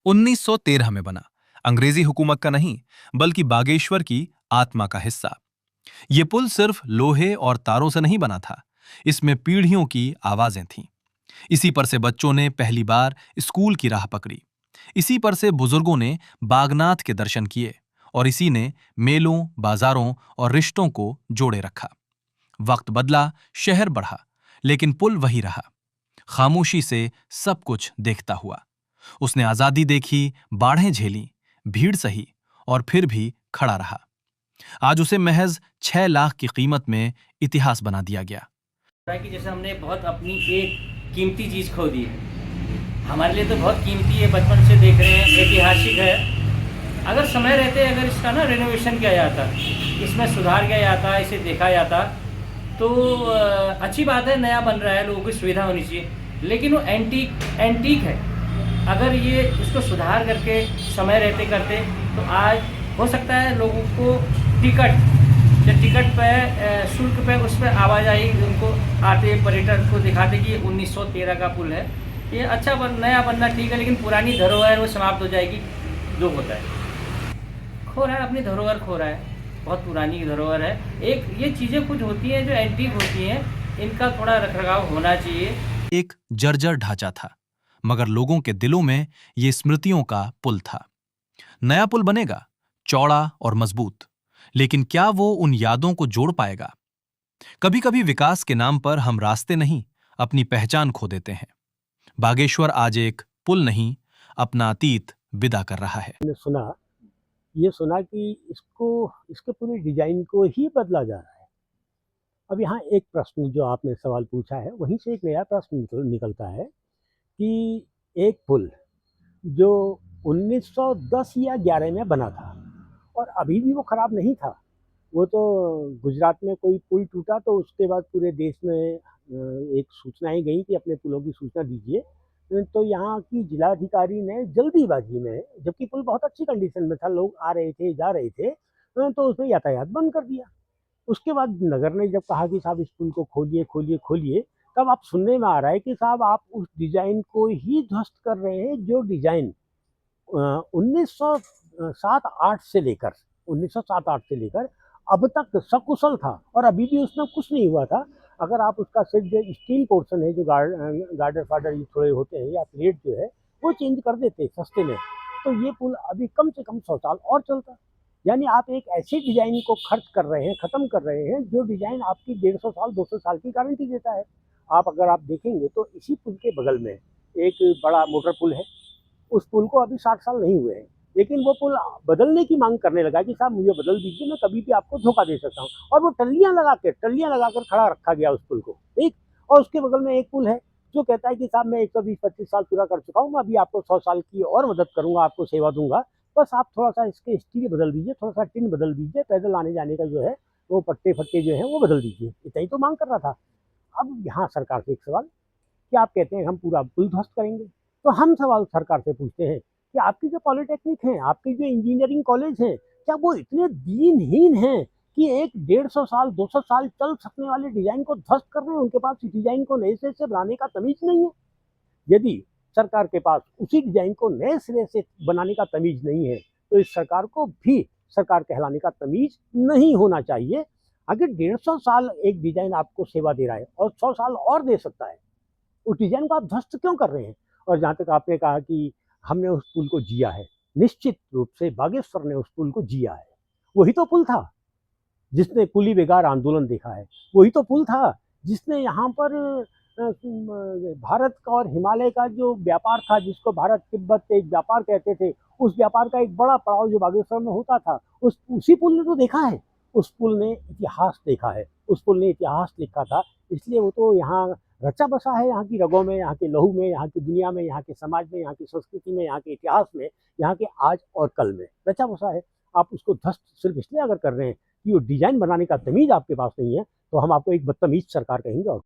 1913 में बना। अंग्रेजी हुकूमत का नहीं, बल्कि बागेश्वर की आत्मा का हिस्सा। ये पुल सिर्फ लोहे और तारों से नहीं बना था, इसमें पीढ़ियों की आवाजें थीं। इसी पर से बच्चों ने पहली बार स्कूल की राह पकड़ी। इसी पर से बुजुर्गों ने बागनाथ के दर्शन किए, और इसी ने मेलों, बाजारों और रिश्तों को जोड़े रखा। वक्त बदला, शहर बढ़ा, लेकिन पुल वही रहा, खामोशी से सब कुछ देखता हुआ। उसने आजादी देखी, बाढ़ें झेली, भीड़ सही, और फिर भी खड़ा रहा। आज उसे महज 6 लाख की कीमत में इतिहास बना दिया गया। कि जैसे हमने बहुत अपनी एक कीमती चीज़ खो दी है। हमारे लिए तो बहुत कीमती है, बचपन से देख रहे हैं, ऐतिहासिक है। अगर समय रहते अगर इसका ना रेनोवेशन किया जाता, इसमें सुधार किया जाता, इसे देखा जाता तो अच्छी बात है। नया बन रहा है, लोगों की सुविधा होनी चाहिए, लेकिन वो एंटीक है। अगर ये इसको सुधार करके समय रहते करते तो आज हो सकता है लोगों को टिकट पे शुल्क पे उस पर आवाजाही उनको आते पर्यटक को दिखाते कि ये 1913 का पुल है। ये अच्छा नया बनना ठीक है, लेकिन पुरानी धरोहर वो समाप्त हो जाएगी। जो होता है खो रहा है, अपनी धरोहर खो रहा है, बहुत पुरानी धरोहर है। एक ये चीज़ें कुछ होती हैं जो एंटीक होती हैं, इनका थोड़ा रखरखाव होना चाहिए। एक जर्जर ढांचा था, मगर लोगों के दिलों में ये स्मृतियों का पुल था। नया पुल बनेगा, चौड़ा और मजबूत, लेकिन क्या वो उन यादों को जोड़ पाएगा? कभी कभी विकास के नाम पर हम रास्ते नहीं, अपनी पहचान खो देते हैं। बागेश्वर आज एक पुल नहीं, अपना अतीत विदा कर रहा है। मैंने सुना कि इसके पूरे डिजाइन को ही बदला जा रहा है। अब यहाँ एक प्रश्न जो आपने सवाल पूछा है, वहीं से एक नया प्रश्न निकलता है कि एक पुल जो 1910 या 11 में बना था और अभी भी वो खराब नहीं था। वो तो गुजरात में कोई पुल टूटा तो उसके बाद पूरे देश में एक सूचनाएं गई कि अपने पुलों की सूचना दीजिए। तो यहाँ की जिलाधिकारी ने जल्दीबाजी में, जबकि पुल बहुत अच्छी कंडीशन में था, लोग आ रहे थे जा रहे थे, तो उसमें यातायात बंद कर दिया। उसके बाद नगर ने जब कहा कि साहब इस पुल को खोलिए खोलिए खोलिए, तब आप सुनने में आ रहा है कि साहब आप उस डिजाइन को ही ध्वस्त कर रहे हैं जो डिजाइन 1907-8 से लेकर 1907-8 से लेकर अब तक सकुशल था, और अभी भी उसमें कुछ नहीं हुआ था। अगर आप उसका सिर्फ जो स्टील पोर्शन है, जो गार्डर फार्डर ये थोड़े होते हैं, या प्लेट जो है वो चेंज कर देते सस्ते में, तो ये पुल अभी कम से कम 100 साल और चलता। यानी आप एक ऐसे डिजाइन को खर्च कर रहे हैं, खत्म कर रहे हैं, जो डिजाइन आपकी 150 साल 200 साल की गारंटी देता है। अगर आप देखेंगे तो इसी पुल के बगल में एक बड़ा मोटर पुल है। उस पुल को अभी 60 साल नहीं हुए हैं, लेकिन वो पुल बदलने की मांग करने लगा कि साहब मुझे बदल दीजिए, मैं कभी भी आपको धोखा दे सकता हूँ। और वो टल्लियां लगाकर खड़ा रखा गया उस पुल को, ठीक। और उसके बगल में एक पुल है जो कहता है कि साहब मैं 120-25 साल पूरा कर चुका हूँ, मैं अभी आपको 100 साल की और मदद करूंगा, आपको सेवा दूंगा, बस आप थोड़ा सा इसके स्टील बदल दीजिए, थोड़ा सा टिन बदल दीजिए, पैदल आने जाने का जो है वो पट्टे फट्टे जो है वो बदल दीजिए। इतना ही तो मांग कर रहा था। अब यहाँ सरकार से एक सवाल कि आप कहते हैं हम पूरा पुल ध्वस्त करेंगे, तो हम सवाल सरकार से पूछते हैं कि आपकी जो पॉलिटेक्निक हैं, आपके जो इंजीनियरिंग कॉलेज हैं, क्या वो इतने दीनहीन हैं कि एक 150 साल 200 साल चल सकने वाले डिजाइन को ध्वस्त कर रहे हैं? उनके पास इस डिजाइन को नए सिरे से बनाने का तमीज नहीं है। यदि सरकार के पास उसी डिजाइन को नए सिरे से बनाने का तमीज नहीं है, तो इस सरकार को भी सरकार कहलाने का तमीज नहीं होना चाहिए। अगर 150 साल एक डिजाइन आपको सेवा दे रहा है और 100 साल और दे सकता है, उस डिजाइन को आप ध्वस्त क्यों कर रहे हैं? और जहाँ तक आपने कहा कि हमने उस पुल को जिया है, निश्चित रूप से बागेश्वर ने उस पुल को जिया है। वही तो पुल था जिसने कुली बेगार आंदोलन देखा है। वही तो पुल था जिसने यहाँ पर भारत का और हिमालय का जो व्यापार था, जिसको भारत तिब्बत एक व्यापार कहते थे, उस व्यापार का एक बड़ा पड़ाव जो बागेश्वर में होता था, उसी पुल ने तो देखा है। उस पुल ने इतिहास देखा है, उस पुल ने इतिहास लिखा था। इसलिए वो तो यहाँ रचा बसा है, यहाँ की रगों में, यहाँ के लहू में, यहाँ की दुनिया में, यहाँ के समाज में, यहाँ की संस्कृति में, यहाँ के इतिहास में, यहाँ के आज और कल में रचा बसा है। आप उसको ध्वस्त सिर्फ इसलिए अगर कर रहे हैं कि वो डिजाइन बनाने का तमीज आपके पास नहीं है, तो हम आपको एक बदतमीज सरकार कहेंगे। और